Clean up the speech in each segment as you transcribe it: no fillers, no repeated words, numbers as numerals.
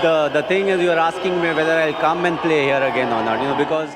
the thing is, you are asking me whether I'll come and play here again or not. Because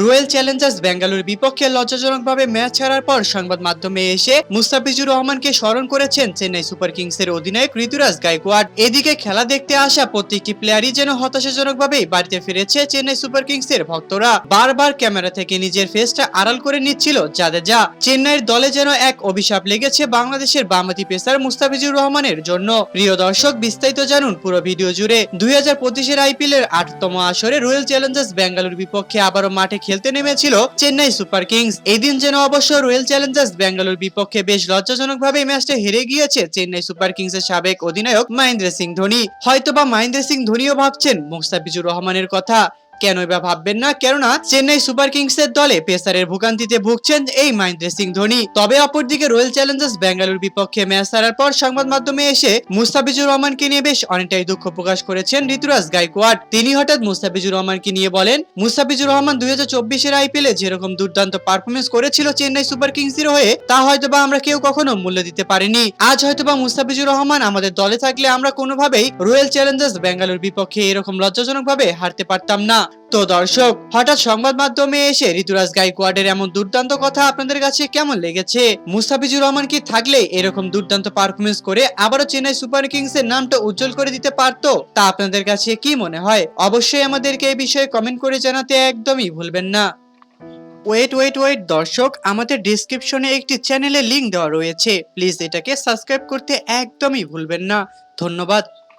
royal Challengers বেঙ্গালুরুর বিপক্ষে লজ্জাজনকভাবে match হারার পর সংবাদ মাধ্যমে এসে মুস্তাফিজুর রহমানকে স্মরণ করেছেন চেন্নাই সুপার কিংসের অধিনায়ক ঋতুরাজ গায়কোয়াড়। এদিকে খেলা দেখতে আসা প্রত্যেকটি প্লেয়ারই যেন হতাশাজনকভাবে বাড়িতে ফিরেছে চেন্নাই সুপার কিংসের ভক্তরা। বারবার ক্যামেরা থেকে নিজের ফেসটা আড়াল করে নিচ্ছিল জাদেজা। চেন্নাইয়ের দলে যেন এক অভিশাপ লেগেছে বাংলাদেশের বামহাতি পেসার মুস্তাফিজুর রহমানের জন্য। প্রিয় দর্শক, বিস্তারিত জানুন পুরো ভিডিও জুড়ে। 2025-এর আইপিএল এর 8তম আসরে রয়্যাল চ্যালেঞ্জার্স বেঙ্গালুরুর বিপক্ষে আবারও মাঠে খেলতে নেমেছিল চেন্নাই সুপার কিংস। এদিন যেন অবশ্য রয়্যাল চ্যালেঞ্জার্স বেঙ্গালুরুর বিপক্ষে বেশ লজ্জাজনকভাবে ম্যাচটা হেরে গিয়েছে চেন্নাই সুপার কিংসের সাবেক অধিনায়ক মহেন্দ্র সিং ধোনি। হয়তোবা মহেন্দ্র সিং ধোনিও ভাবছেন মুস্তাফিজুর রহমানের কথা। কেনই বা ভাববেন না, কেননা চেন্নাই সুপার কিংসের দলে পেসারের ভোগান্তিতে ভুগছেন এই মহেন্দ্র সিং ধোনি। তবে অপরদিকে রয়্যাল চ্যালেঞ্জার্স বেঙ্গালুরুর বিপক্ষে ম্যাচ হারার পর সংবাদ মাধ্যমে এসে মুস্তাফিজুর রহমানকে নিয়ে বেশ অনেকটাই দুঃখ প্রকাশ করেছেন ঋতুরাজ গায়কোয়াড়। তিনি হঠাৎ মুস্তাফিজুর রহমানকে নিয়ে বলেন, মুস্তাফিজুর রহমান 2024-এর আইপিএলে যেরকম দুর্দান্ত পারফরমেন্স করেছিল চেন্নাই সুপার কিংসের হয়ে, তা হয়তোবা আমরা কেউ কখনো মূল্য দিতে পারিনি। আজ হয়তোবা মুস্তাফিজুর রহমান আমাদের দলে থাকলে আমরা কোনোভাবেই রয়্যাল চ্যালেঞ্জার্স বেঙ্গালুরুর বিপক্ষে এরকম লজ্জাজনকভাবে হারতে পারতাম না। তো দর্শক, হঠাৎ সংবাদ মাধ্যমে এসে ঋতুরাজ গায়কোয়াড়ের এমন দুর্দান্ত কথা আপনাদের কাছে কেমন লেগেছে? মুস্তাফিজুর রহমান কি থাকলে এরকম দুর্দান্ত পারফরমেন্স করে আবারও চেন্নাই সুপার কিংস এর নামটা উজ্জ্বল করে দিতে পারতো? তা আপনাদের কাছে কি মনে হয়? অবশ্যই আমাদেরকে এই বিষয়ে কমেন্ট করে জানাতে একদমই ভুলবেন না। ওয়েট দর্শক, আমাদের ডেসক্রিপশনে একটি চ্যানেলের লিংক দেওয়া রয়েছে, প্লিজ এটাকে সাবস্ক্রাইব করতে একদমই ভুলবেন না। ধন্যবাদ।